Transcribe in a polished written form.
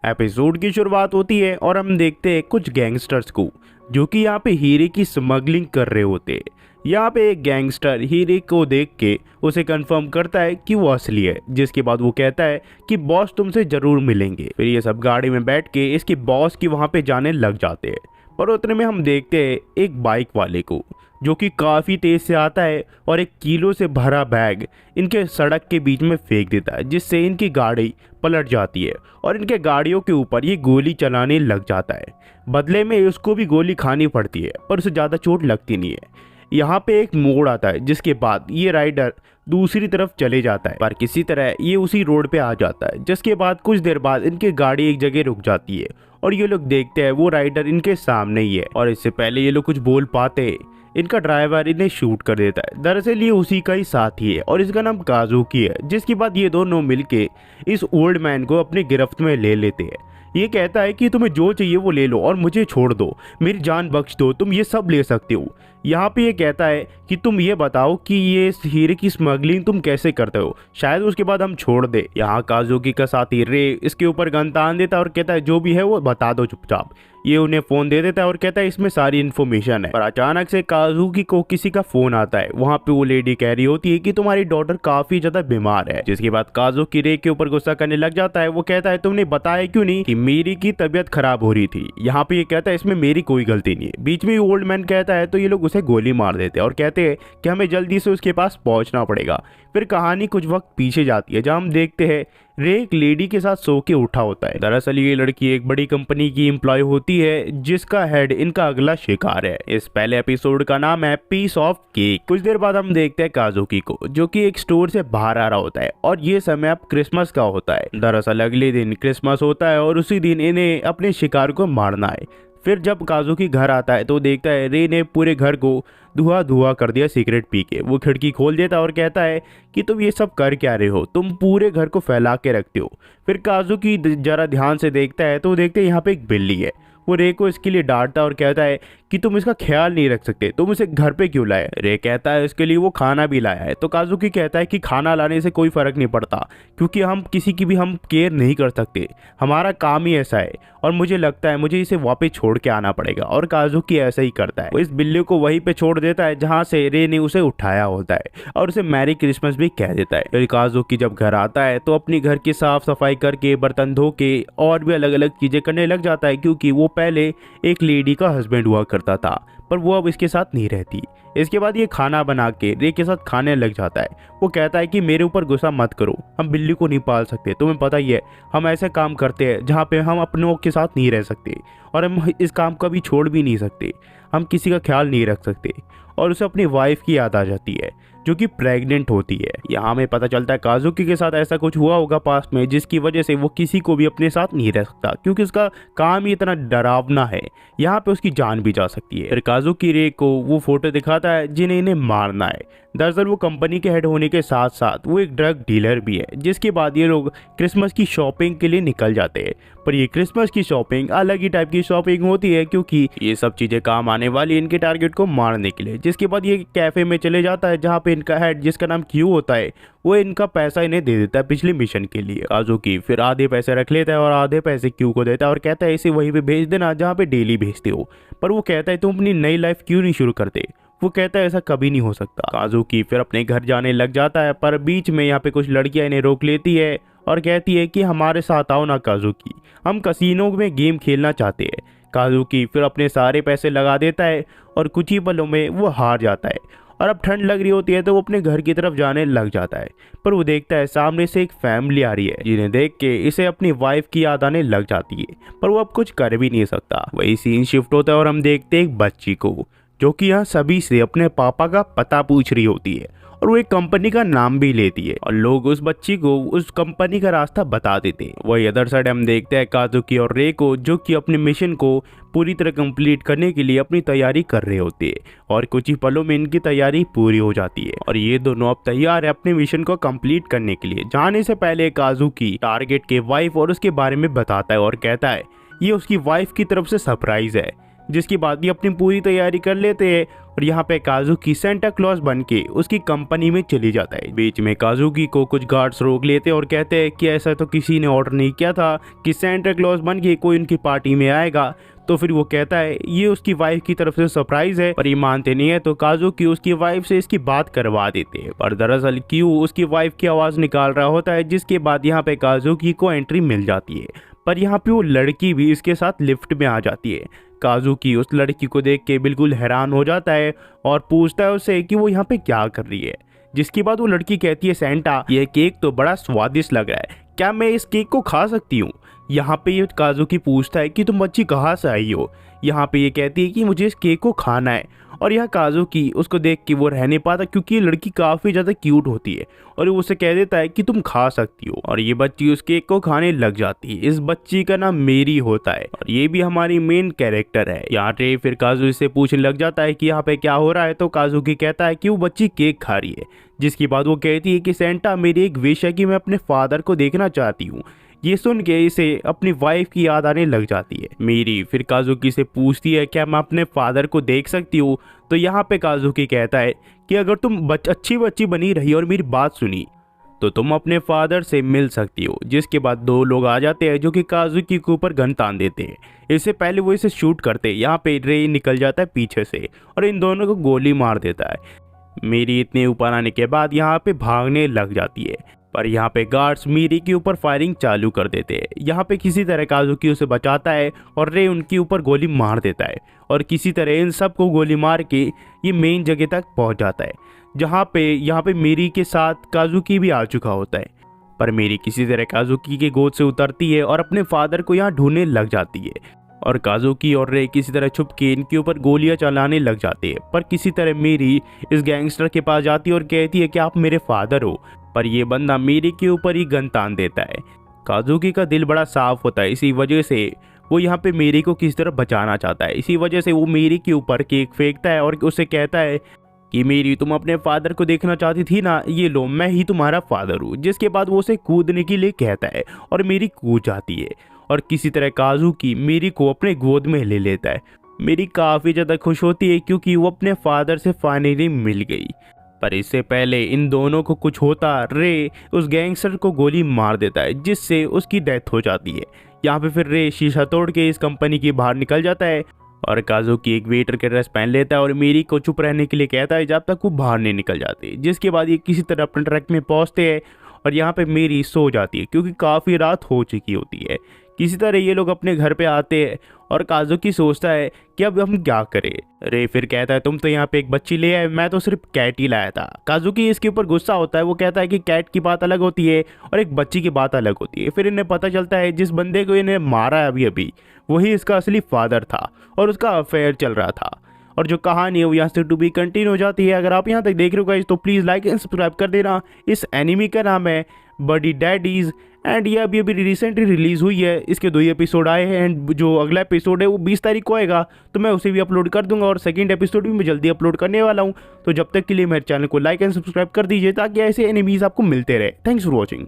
Episode की शुरुआत होती है और हम देखते हैं कुछ गैंगस्टर्स को जो कि यहाँ पे हीरे की स्मगलिंग कर रहे होते हैं। यहाँ पे एक गैंगस्टर हीरे को देख के उसे कंफर्म करता है कि वो असली है, जिसके बाद वो कहता है कि बॉस तुमसे जरूर मिलेंगे। फिर ये सब गाड़ी में बैठ के इसके बॉस की वहाँ पे जाने लग जाते हैं। पर उतने में हम देखते हैं एक बाइक वाले को जो कि काफ़ी तेज़ से आता है और एक किलो से भरा बैग इनके सड़क के बीच में फेंक देता है, जिससे इनकी गाड़ी पलट जाती है और इनके गाड़ियों के ऊपर ये गोली चलाने लग जाता है। बदले में उसको भी गोली खानी पड़ती है पर उसे ज़्यादा चोट लगती नहीं है। यहाँ पे एक मोड़ आता है जिसके बाद ये राइडर दूसरी तरफ चले जाता है, पर किसी तरह ये उसी रोड पे आ जाता है। जिसके बाद कुछ देर बाद इनकी गाड़ी एक जगह रुक जाती है और ये लोग देखते हैं वो राइडर इनके सामने ही है। और इससे पहले ये लोग कुछ बोल पाते इनका ड्राइवर इन्हें शूट कर देता है। दरअसल ये उसी का ही साथी है और इसका नाम काजुकी है। जिसके बाद ये दोनों मिलके इस ओल्ड मैन को अपनी गिरफ्त में ले लेते हैं। ये कहता है कि तुम्हें जो चाहिए वो ले लो और मुझे छोड़ दो, मेरी जान बख्श दो, तुम ये सब ले सकते हो। यहाँ पे ये कहता है कि तुम ये बताओ कि ये हीरे की स्मगलिंग तुम कैसे करते हो, शायद उसके बाद हम छोड़ दे। यहाँ काजुकी का साथी रे इसके ऊपर गन तान देता है और कहता है जो भी है वो बता दो चुपचाप। ये उन्हें फोन दे देता है और कहता है इसमें सारी इन्फॉर्मेशन है। पर अचानक से काजुकी को किसी का फोन आता है। वहाँ पे वो लेडी कह रही होती है कि तुम्हारी डॉटर काफी ज्यादा बीमार है। जिसके बाद काजुकी रे के ऊपर गुस्सा करने लग जाता है। वो कहता है तुमने बताया क्यों नहीं कि मेरी की तबीयत खराब हो रही थी। यहाँ पे ये कहता है इसमें मेरी कोई गलती नहीं है। बीच में ओल्ड मैन कहता है तो ये लोग उसे गोली मार देते हैं और कहते हैं कि हमें जल्दी से उसके पास पहुंचना पड़ेगा। फिर कहानी कुछ वक्त पीछे जाती है जहाँ हम देखते हैं रे एक लेडी के साथ सो के उठा होता है। दरअसल ये लड़की एक बड़ी कंपनी की एम्प्लॉय होती है जिसका हेड इनका अगला शिकार है। इस पहले एपिसोड का नाम है पीस ऑफ केक। कुछ देर बाद हम देखते हैं काजुकी को जो कि एक स्टोर से बाहर आ रहा होता है और ये समय अब क्रिसमस का होता है। दरअसल अगले दिन क्रिसमस होता है और उसी दिन इन्हें अपने शिकार को मारना है। फिर जब काजुकी घर आता है तो देखता है रे ने पूरे घर को धुआं धुआं कर दिया सिगरेट पी के। वो खिड़की खोल देता है और कहता है कि तुम ये सब कर क्या रहे हो, तुम पूरे घर को फैला के रखते हो। फिर काजुकी जरा ध्यान से देखता है तो देखते हैं यहाँ पे एक बिल्ली है। वो रे को इसके लिए डांटता और कहता है कि तुम इसका ख्याल नहीं रख सकते, तुम इसे घर पे क्यों लाए। रे कहता है इसके लिए वो खाना भी लाया है। तो काजुकी कहता है कि खाना लाने से कोई फर्क नहीं पड़ता क्योंकि हम किसी की भी हम केयर नहीं कर सकते, हमारा काम ही ऐसा है और मुझे लगता है मुझे इसे वापस छोड़ के आना पड़ेगा। और काजुकी ऐसा ही करता है। वो इस बिल्ली को वहीं पे छोड़ देता है जहाँ से रे ने उसे उठाया होता है और उसे मैरी क्रिसमस भी कह देता है। फिर काजुकी जब घर आता है तो अपनी घर की साफ सफाई करके बर्तन धो के और भी अलग अलग चीजें करने लग जाता है क्योंकि वो पहले एक लेडी का हस्बैंड हुआ करता था पर वो अब इसके साथ नहीं रहती। इसके बाद ये खाना बना के रे के साथ खाने लग जाता है। वो कहता है कि मेरे ऊपर गुस्सा मत करो, हम बिल्ली को नहीं पाल सकते, तुम्हें पता ही है हम ऐसे काम करते हैं जहाँ पे हम अपनों के साथ नहीं रह सकते और हम इस काम को भी छोड़ भी नहीं सकते, हम किसी का ख्याल नहीं रख सकते। और उसे अपनी वाइफ की याद आ जाती है जो कि प्रेग्नेंट होती है। यहाँ हमें पता चलता है काजुकी के साथ ऐसा कुछ हुआ होगा पास्ट में जिसकी वजह से वो किसी को भी अपने साथ नहीं रह सकता क्योंकि उसका काम ही इतना डरावना है, यहाँ पे उसकी जान भी जा सकती है। फिर काजुकी रे को वो फोटो दिखाता है जिन्हें इन्हें मारना है। दरअसल वो कंपनी के हेड होने के साथ साथ वो एक ड्रग डीलर भी है। जिसके बाद ये लोग क्रिसमस की शॉपिंग के लिए निकल जाते हैं। पर ये क्रिसमस की शॉपिंग अलग ही टाइप की शॉपिंग होती है क्योंकि ये सब चीजें काम आने वाली इनके टारगेट को मारने के लिए। जिसके बाद ये कैफे में चले जाता है जहाँ पे इनका हेड जिसका नाम क्यू होता है वो इनका पैसा इन्हें दे देता है पिछले मिशन के लिए। काजुकी फिर आधे पैसे रख लेता है और आधे पैसे क्यू को देता है और कहता है इसे वहीं पे भेज देना जहाँ पे डेली भेजते हो। पर वो कहता है तुम अपनी नई लाइफ क्यों नहीं शुरू करते। वो कहता है ऐसा कभी नहीं हो सकता। काजुकी फिर अपने घर जाने लग जाता है पर बीच में यहाँ पे कुछ लड़कियां इन्हें रोक लेती है और कहती है कि हमारे साथ आओ ना काजुकी, हम कसीनो में गेम खेलना चाहते हैं। काजुकी फिर अपने सारे पैसे लगा देता है और कुछ ही पलों में वो हार जाता है और अब ठंड लग रही होती है तो वो अपने घर की तरफ जाने लग जाता है। पर वो देखता है सामने से एक फैमिली आ रही है जिन्हें देख के इसे अपनी वाइफ की याद आने लग जाती है पर वो अब कुछ कर भी नहीं सकता। वही सीन शिफ्ट होता है और हम देखते हैं एक बच्ची को जो कि यहाँ सभी से अपने पापा का पता पूछ रही होती है और वो एक कंपनी का नाम भी लेती है और लोग उस बच्ची को उस कंपनी का रास्ता बता देते हैं। वही अदर साइड हम देखते हैं काजुकी और रे को जो कि अपने मिशन को पूरी तरह कंप्लीट करने के लिए अपनी तैयारी कर रहे होते हैं और कुछ ही पलों में इनकी तैयारी पूरी हो जाती है और ये दोनों अब तैयार है अपने मिशन को कंप्लीट करने के लिए। जाने से पहले काजुकी टारगेट के वाइफ और उसके बारे में बताता है और कहता है ये उसकी वाइफ की तरफ से सरप्राइज है जिसके बाद ये अपनी पूरी तैयारी कर लेते हैं और यहाँ पे काजुकी सेंटा क्लॉज बन के उसकी कंपनी में चली जाता है। बीच में काजुकी को कुछ गार्ड्स रोक लेते और कहते हैं कि ऐसा तो किसी ने ऑर्डर नहीं किया था कि सेंटा क्लॉज बन के कोई उनकी पार्टी में आएगा। तो फिर वो कहता है ये उसकी वाइफ की तरफ से सरप्राइज है, पर ये मानते नहीं है। तो काजुकी उसकी वाइफ से इसकी बात करवा देते हैं, पर दरअसल क्यू उसकी वाइफ की आवाज निकाल रहा होता है, जिसके बाद यहाँ पे काजुकी को एंट्री मिल जाती है। पर यहाँ पे वो लड़की भी इसके साथ लिफ्ट में आ जाती है। काजुकी उस लड़की को देख के बिल्कुल हैरान हो जाता है और पूछता है उससे कि वो यहाँ पे क्या कर रही है। जिसके बाद वो लड़की कहती है सेंटा यह केक तो बड़ा स्वादिष्ट लग रहा है, क्या मैं इस केक को खा सकती हूँ। यहाँ पे ये काजुकी पूछता है कि तुम बच्ची कहाँ से आई हो। यहाँ पे ये कहती है कि मुझे इस केक को खाना है। और यहाँ काजुकी उसको देख के वो रह नहीं पाता क्योंकि ये लड़की काफ़ी ज़्यादा क्यूट होती है और वो उसे कह देता है कि तुम खा सकती हो। और ये बच्ची उस केक को खाने लग जाती है। इस बच्ची का नाम मेरी होता है और ये भी हमारी मेन कैरेक्टर है। यहाँ पे फिर काजू से पूछने लग जाता है कि यहाँ पे क्या हो रहा है। तो काजुकी कहता है कि वो बच्ची केक खा रही है। जिसके बाद वो कहती है कि सेंटा मेरी एक विश है कि मैं अपने फादर को देखना चाहती हूँ। ये सुन के इसे अपनी वाइफ की याद आने लग जाती है। मेरी फिर काजुकी से पूछती है क्या मैं अपने फादर को देख सकती हूँ। तो यहाँ पे काजुकी कहता है कि अगर तुम अच्छी बच्ची बनी रही और मेरी बात सुनी तो तुम अपने फादर से मिल सकती हो। जिसके बाद दो लोग आ जाते हैं जो कि काजुकी के ऊपर गन तान देते हैं। इससे पहले वो इसे शूट करते हैं। यहाँ पे रे निकल जाता है पीछे से और इन दोनों को गोली मार देता है। मेरी इतने ऊपर आने के बाद यहाँ पे भागने लग जाती है, पर यहाँ पे गार्ड्स मीरी के ऊपर फायरिंग चालू कर देते हैं। यहाँ पे किसी तरह काजुकी उसे बचाता है और रे उनके ऊपर गोली मार देता है और किसी तरह इन सब को गोली मार के ये मेन जगह तक पहुँच जाता है, जहाँ पे यहाँ पे मीरी के साथ काजुकी भी आ चुका होता है। पर मीरी किसी तरह काजुकी के गोद से उतरती है और अपने फादर को यहाँ ढूंढने लग जाती है और काजुकी और रे किसी तरह छुप के इनके ऊपर गोलियां चलाने लग जाते हैं। पर किसी तरह मीरी इस गैंगस्टर के पास जाती है और कहती है कि आप मेरे फादर हो। पर यह बंदा मीरी के ऊपर ही गन तान देता है। काजुकी का दिल बड़ा साफ होता है, इसी वजह से वो यहाँ पे मीरी को किसी तरह बचाना चाहता है। इसी वजह से वो मीरी के ऊपर केक फेंकता है और उसे कहता है कि मीरी तुम अपने फादर को देखना चाहती थी ना, ये लो मैं ही तुम्हारा फादर हूँ। जिसके बाद वो उसे कूदने के लिए कहता है और मीरी कूद जाती है और किसी तरह काजुकी मीरी को अपने गोद में ले लेता है। मीरी काफ़ी ज़्यादा खुश होती है क्योंकि वो अपने फादर से फाइनली मिल गई। पर इससे पहले इन दोनों को कुछ होता, रे उस गैंगस्टर को गोली मार देता है जिससे उसकी डेथ हो जाती है। यहाँ पे फिर रे शीशा तोड़ के इस कंपनी के बाहर निकल जाता है और काजुकी एक वेटर के ड्रेस पहन लेता है और मीरी को चुप रहने के लिए कहता है जब तक वो बाहर नहीं निकल जाते। जिसके बाद ये किसी तरह अपने ट्रक में पहुँचते हैं और यहाँ पे मीरी सो जाती है क्योंकि काफ़ी रात हो चुकी होती है। किसी तरह ये लोग अपने घर पे आते हैं और काजुकी सोचता है कि अब हम क्या करें। रे फिर कहता है तुम तो यहाँ पे एक बच्ची ले आए, मैं तो सिर्फ कैट ही लाया था। काजुकी इसके ऊपर गुस्सा होता है, वो कहता है कि कैट की बात अलग होती है और एक बच्ची की बात अलग होती है। फिर इन्हें पता चलता है जिस बंदे को इन्हें मारा है अभी अभी वही इसका असली फादर था और उसका अफेयर चल रहा था। और जो कहानी है वो यहाँ से टू बी कंटिन्यू हो जाती है। अगर आप यहाँ तक देख रहे हो गाइस तो प्लीज़ लाइक एंड सब्सक्राइब कर देना। इस एनिमी का नाम है बडी डैडीज एंड ये अभी रिसेंटली रिलीज़ हुई है। इसके 2 एपिसोड आए हैं एंड जो अगला एपिसोड है वो 20 तारीख को आएगा, तो मैं उसे भी अपलोड कर दूंगा और सेकंड एपिसोड भी मैं जल्दी अपलोड करने वाला हूँ। तो जब तक के लिए मेरे चैनल को लाइक एंड सब्सक्राइब कर दीजिए ताकि ऐसे एनिमीज़ आपको मिलते रहे। Thanks for watching.